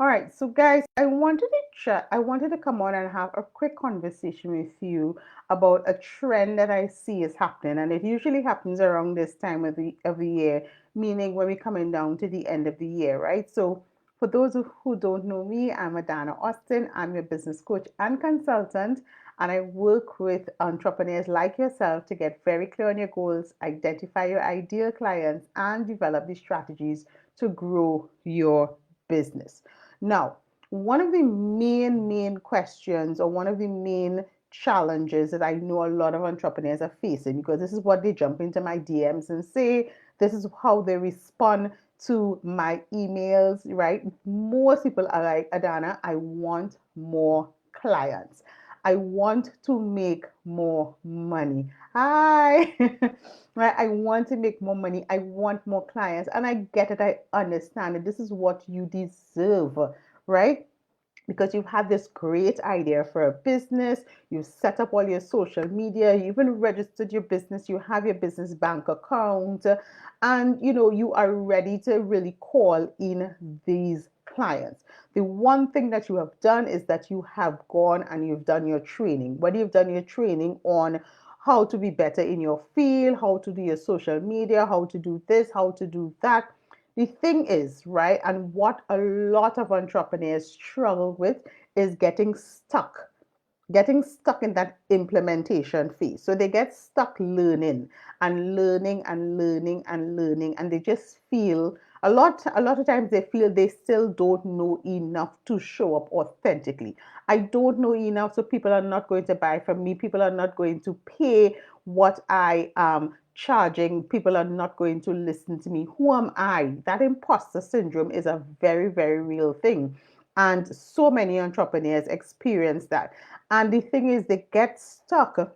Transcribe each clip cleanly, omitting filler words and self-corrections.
All right, so guys, I wanted to come on and have a quick conversation with you about a trend that I see is happening, and it usually happens around this time of the year, meaning when we're coming down to the end of the year, right? So for those who don't know me, I'm Adanna Austin. I'm your business coach and consultant, and I work with entrepreneurs like yourself to get very clear on your goals, identify your ideal clients, and develop the strategies to grow your business. Now, one of the main questions, or one of the main challenges that I know a lot of entrepreneurs are facing, because this is what they jump into my DMs and say, this is how they respond to my emails, right? Most people are like, Adanna, I want more clients. I want to make more money. Hi. Right? I want to make more money. I want more clients. And I get it. I understand it. This is what you deserve, right? Because you've had this great idea for a business, you set up all your social media, you even registered your business, you have your business bank account, and you are ready to really call in these clients. The one thing that you have done is that you have gone and you've done your training. Whether you've done your training on how to be better in your field, how to do your social media, how to do this, how to do that. The thing is, right, and what a lot of entrepreneurs struggle with is getting stuck in that implementation phase. So they get stuck learning and learning and learning and learning, and they just feel a lot of times they feel they still don't know enough to show up authentically. I don't know enough, so people are not going to buy from me. People are not going to pay what I am charging. People are not going to listen to me. Who am I? That imposter syndrome is a very, very real thing. And so many entrepreneurs experience that. And the thing is, they get stuck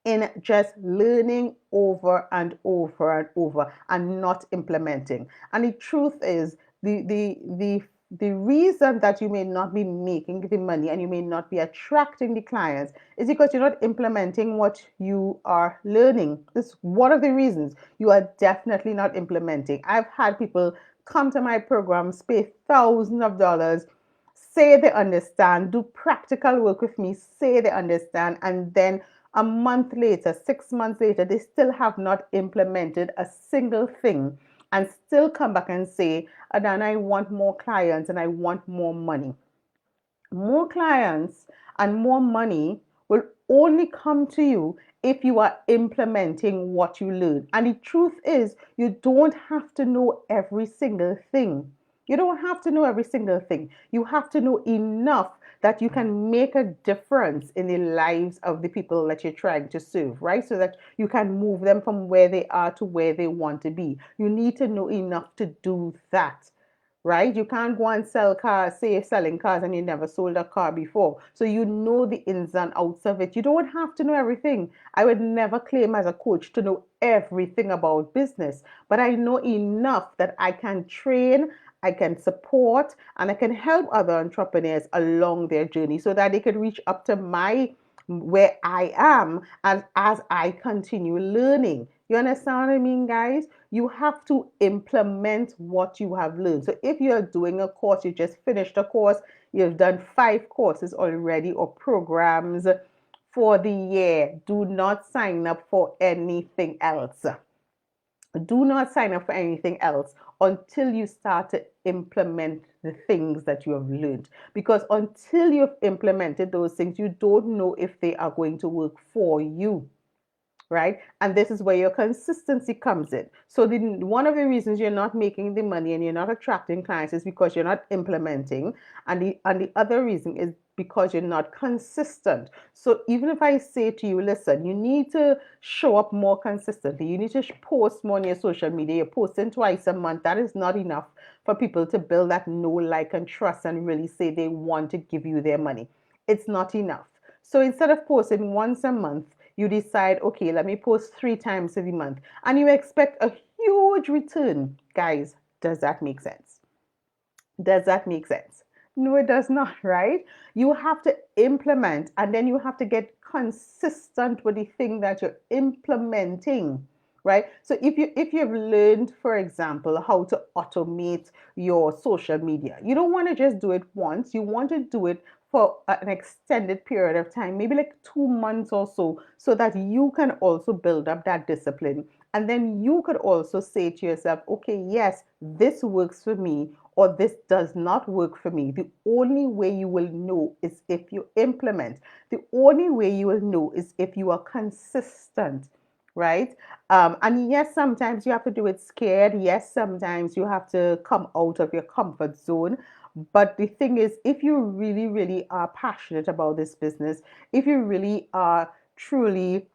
in just learning over and over and over and not implementing. And the truth is, the reason that you may not be making the money and you may not be attracting the clients is because you're not implementing what you are learning. This is one of the reasons you are definitely not implementing. I've had people come to my programs, pay thousands of dollars, say they understand, do practical work with me, say they understand, and then a month later, 6 months later, they still have not implemented a single thing and still come back and say, Adanna, I want more clients and I want more money. More clients and more money will only come to you if you are implementing what you learn. And the truth is, you don't have to know every single thing. You don't have to know every single thing. You have to know enough that you can make a difference in the lives of the people that you're trying to serve, right? So that you can move them from where they are to where they want to be. You need to know enough to do that, right? You can't go and sell cars, say you're selling cars and you never sold a car before. So you know the ins and outs of it. You don't have to know everything. I would never claim as a coach to know everything about business, but I know enough that I can train, I can support, and I can help other entrepreneurs along their journey so that they can reach up to my where I am and as I continue learning. You understand what I mean, guys? You have to implement what you have learned. So if you're doing a course, you just finished a course, you've done 5 courses already or programs for the year, do not sign up for anything else. Do not sign up for anything else until you start to implement the things that you have learned. Because until you've implemented those things, you don't know if they are going to work for you, right? And this is where your consistency comes in. So one of the reasons you're not making the money and you're not attracting clients is because you're not implementing, and the other reason is because you're not consistent. So even if I say to you, listen, you need to show up more consistently, you need to post more on your social media, you're posting twice a month, that is not enough for people to build that know, like, and trust and really say they want to give you their money. It's not enough. So instead of posting once a month, you decide, okay, let me post 3 times a month, and you expect a huge return. Guys, does that make sense? Does that make sense? No, it does not, right? You have to implement and then you have to get consistent with the thing that you're implementing. right? So if you've learned, for example, how to automate your social media, you don't want to just do it once. You want to do it for an extended period of time, maybe like 2 months or so that you can also build up that discipline. And then you could also say to yourself, okay, yes, this works for me, or this does not work for me. The only way you will know is if you implement. The only way you will know is if you are consistent, right? And yes, sometimes you have to do it scared. Yes, sometimes you have to come out of your comfort zone. But the thing is, if you really, really are passionate about this business, if you really are truly,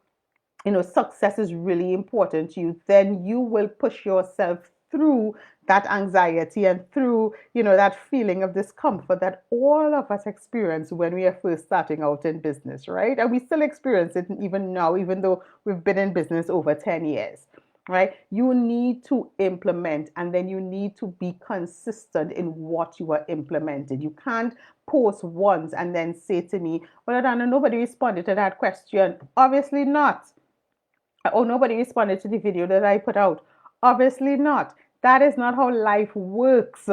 success is really important to you, then you will push yourself through that anxiety and through, that feeling of discomfort that all of us experience when we are first starting out in business, right? And we still experience it even now, even though we've been in business over 10 years. Right? You need to implement, and then you need to be consistent in what you are implementing. You can't post once and then say to me, well, Adanna, nobody responded to that question. Obviously not. Oh, nobody responded to the video that I put out. Obviously not. That is not how life works.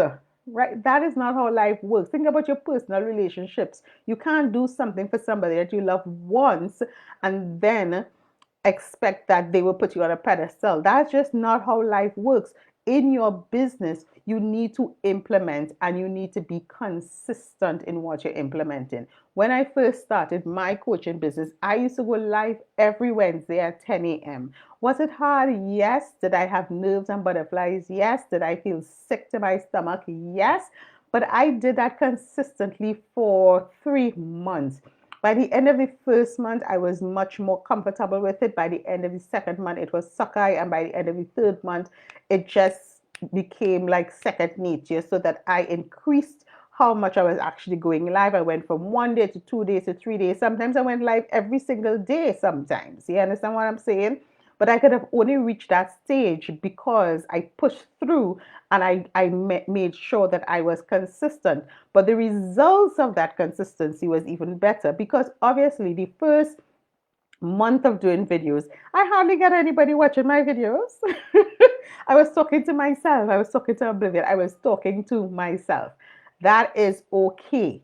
Right? That is not how life works. Think about your personal relationships. You can't do something for somebody that you love once and then expect that they will put you on a pedestal. That's just not how life works. In your business, you need to implement and you need to be consistent in what you're implementing. When I first started my coaching business, I used to go live every Wednesday at 10 a.m. Was it hard? Yes. Did I have nerves and butterflies? Yes. Did I feel sick to my stomach? Yes. But I did that consistently for 3 months. By the end of the first month, I was much more comfortable with it. By the end of the second month, it was Sakai. And by the end of the third month, it just became like second nature, so that I increased how much I was actually going live. I went from 1 day to 2 days to 3 days. Sometimes I went live every single day sometimes. You understand what I'm saying? But I could have only reached that stage because I pushed through and I made sure that I was consistent. But the results of that consistency was even better because obviously the first month of doing videos, I hardly got anybody watching my videos. I was talking to myself. I was talking to Oblivion. I was talking to myself. That is okay,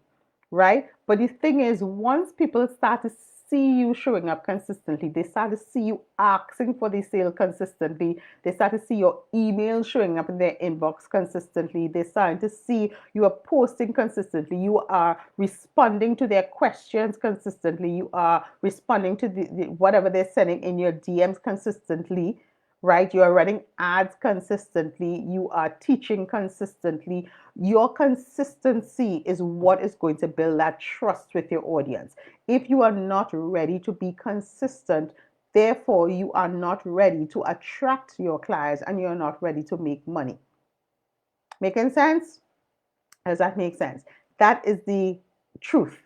right? But the thing is, once people start to see you showing up consistently, they start to see you asking for the sale consistently, they start to see your emails showing up in their inbox consistently, they're starting to see you are posting consistently, you are responding to their questions consistently, you are responding to whatever they're sending in your DMs consistently, right? You are running ads consistently, you are teaching consistently. Your consistency is what is going to build that trust with your audience. If you are not ready to be consistent, therefore you are not ready to attract your clients and you're not ready to make money. Making sense? Does that make sense? That is the truth.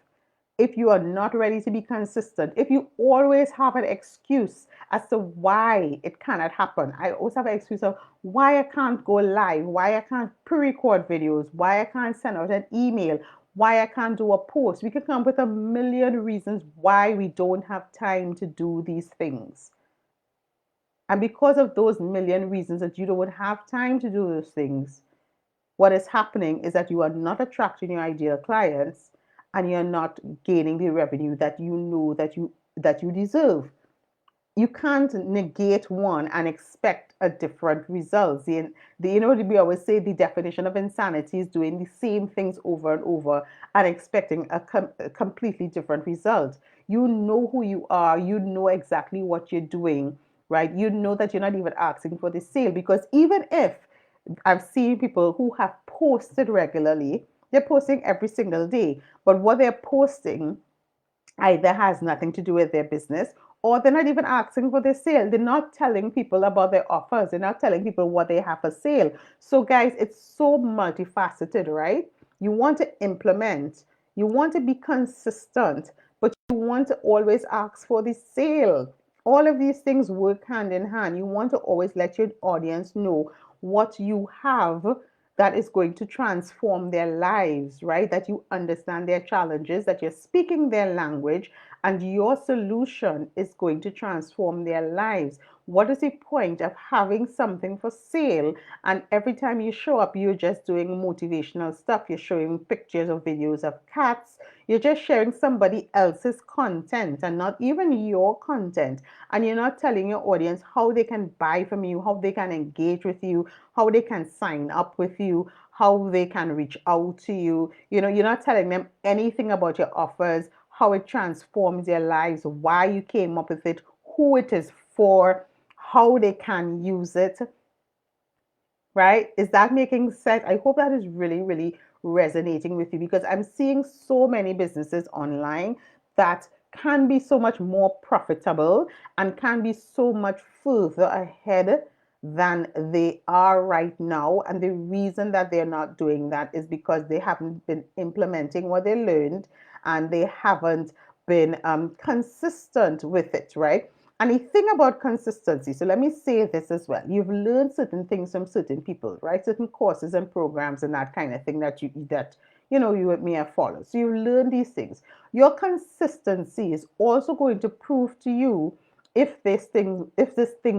If you are not ready to be consistent, if you always have an excuse as to why it cannot happen, I always have an excuse of why I can't go live, why I can't pre-record videos, why I can't send out an email, why I can't do a post. We can come up with a million reasons why we don't have time to do these things. And because of those million reasons that you don't have time to do those things, what is happening is that you are not attracting your ideal clients and you're not gaining the revenue that you know that you deserve. You can't negate one and expect a different result. We always say the definition of insanity is doing the same things over and over and expecting a completely different result. You know who you are, you know exactly what you're doing, right? You know that you're not even asking for the sale, because even if I've seen people who have posted regularly, they're posting every single day, but what they're posting either has nothing to do with their business, or they're not even asking for the sale. They're not telling people about their offers. They're not telling people what they have for sale. So, guys, it's so multifaceted, right? You want to implement, you want to be consistent, but you want to always ask for the sale. All of these things work hand in hand. You want to always let your audience know what you have that is going to transform their lives, right? That you understand their challenges, that you're speaking their language, and your solution is going to transform their lives. what is the point of having something for sale? And every time you show up, you're just doing motivational stuff. You're showing pictures or videos of cats. You're just sharing somebody else's content and not even your content. And you're not telling your audience how they can buy from you, how they can engage with you, how they can sign up with you, how they can reach out to you. You're not telling them anything about your offers, how it transforms their lives, why you came up with it, who it is for, how they can use it, right? Is that making sense? I hope that is really, really resonating with you, because I'm seeing so many businesses online that can be so much more profitable and can be so much further ahead than they are right now. And the reason that they're not doing that is because they haven't been implementing what they learned, and they haven't been consistent with it, right? And the thing about consistency, so let me say this as well. You've learned certain things from certain people, right? Certain courses and programs and that kind of thing that you may have followed. So you've learned these things. Your consistency is also going to prove to you if this thing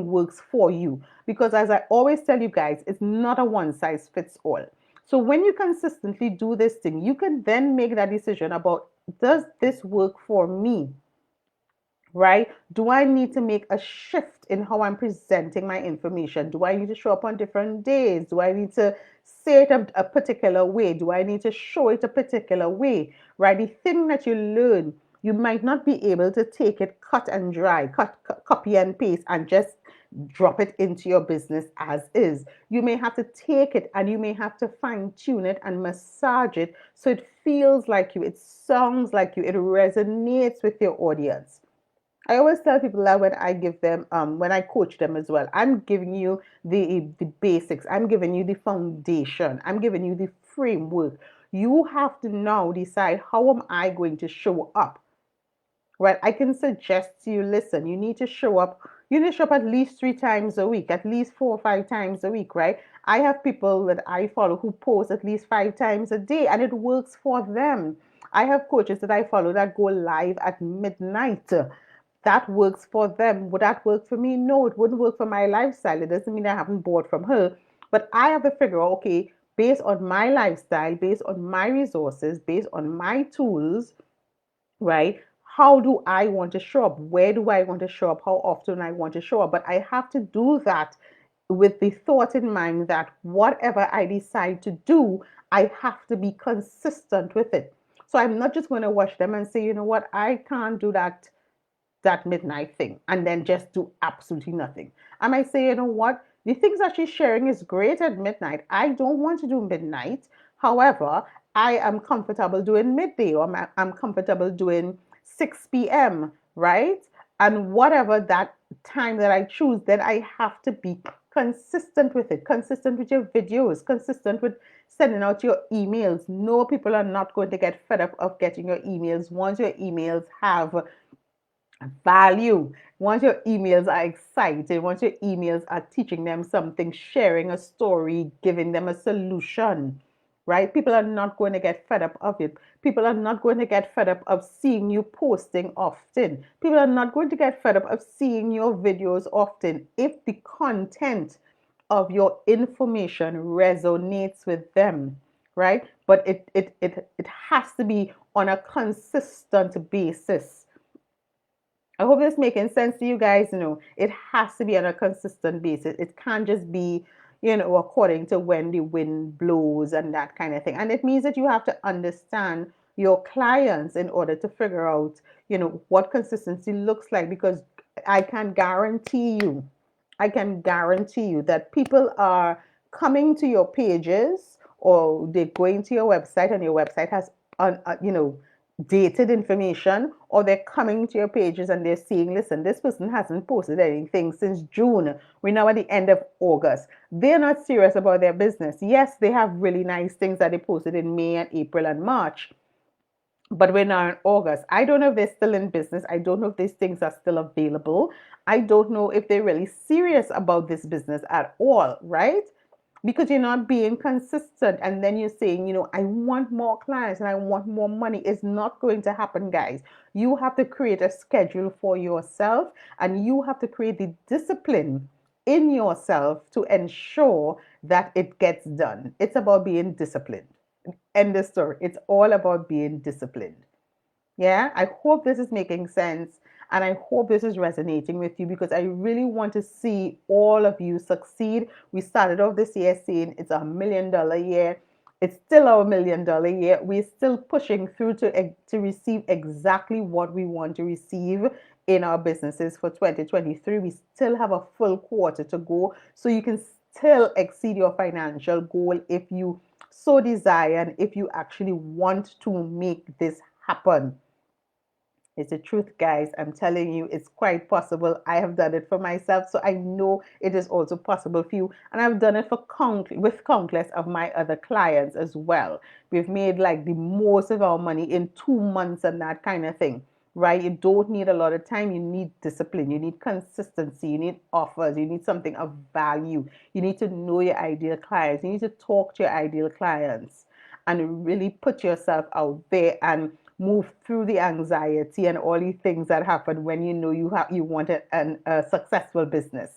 works for you. Because as I always tell you guys, it's not a one size fits all. So when you consistently do this thing, you can then make that decision about, does this work for me? Right? Do I need to make a shift in how I'm presenting my information? Do I need to show up on different days? Do I need to say it a particular way? Do I need to show it a particular way? Right? The thing that you learn, you might not be able to take it cut and dry, copy and paste, and just drop it into your business as is. You may have to take it and you may have to fine tune it and massage it so it feels like you, it sounds like you, it resonates with your audience. I always tell people that when I coach them as well, I'm giving you the basics. I'm giving you the foundation. I'm giving you the framework. You have to now decide, how am I going to show up? Right? I can suggest to you, listen, you need to show up. You need to show up at least 3 times a week, at least 4 or 5 times a week, right? I have people that I follow who post at least 5 times a day, and it works for them. I have coaches that I follow that go live at midnight. That works for them. Would that work for me? No, it wouldn't work for my lifestyle. It doesn't mean I haven't bought from her, but I have to figure out, okay, based on my lifestyle, based on my resources, based on my tools, right? How do I want to show up? Where do I want to show up? How often I want to show up? But I have to do that with the thought in mind that whatever I decide to do, I have to be consistent with it. So I'm not just going to watch them and say, you know what, I can't do that midnight thing and then just do absolutely nothing. I might say, you know what, the things that she's sharing is great at midnight. I don't want to do midnight. However, I am comfortable doing midday, or I'm comfortable doing 6 p.m., right? And whatever that time that I choose, then I have to be consistent with it, consistent with your videos, consistent with sending out your emails. No, people are not going to get fed up of getting your emails once your emails have value. Once your emails are excited, once your emails are teaching them something, sharing a story, giving them a solution, right? People are not going to get fed up of it. People are not going to get fed up of seeing you posting often. People are not going to get fed up of seeing your videos often if the content of your information resonates with them, right? But it has to be on a consistent basis. I hope this making sense to you guys. It has to be on a consistent basis. It can't just be, according to when the wind blows and that kind of thing. And it means that you have to understand your clients in order to figure out, what consistency looks like. Because I can guarantee you, that people are coming to your pages, or they're going to your website, and your website has, dated information, or they're coming to your pages and they're seeing, listen, this person hasn't posted anything since June. We're now at the end of August. They're not serious about their business. Yes, they have really nice things that they posted in May and April and March, but we're now in August. I don't know if they're still in business. I don't know if these things are still available. I don't know if they're really serious about this business at all, right? because you're not being consistent, and then you're saying, I want more clients and I want more money. It's not going to happen, guys. You have to create a schedule for yourself, and you have to create the discipline in yourself to ensure that it gets done. It's about being disciplined. End the story. It's all about being disciplined. Yeah, I hope this is making sense, and I hope this is resonating with you, because I really want to see all of you succeed. We started off this year saying it's $1 million year. It's still our $1 million year. We're still pushing through to receive exactly what we want to receive in our businesses for 2023. We still have a full quarter to go, so you can still exceed your financial goal if you so desire, and if you actually want to make this happen. It's the truth, guys. I'm telling you, it's quite possible. I have done it for myself, so I know it is also possible for you. And I've done it for with countless of my other clients as well. We've made like the most of our money in 2 months and that kind of thing, right? You don't need a lot of time. You need discipline. You need consistency. You need offers. You need something of value. You need to know your ideal clients. You need to talk to your ideal clients and really put yourself out there and move through the anxiety and all the things that happen when you know you want a successful business.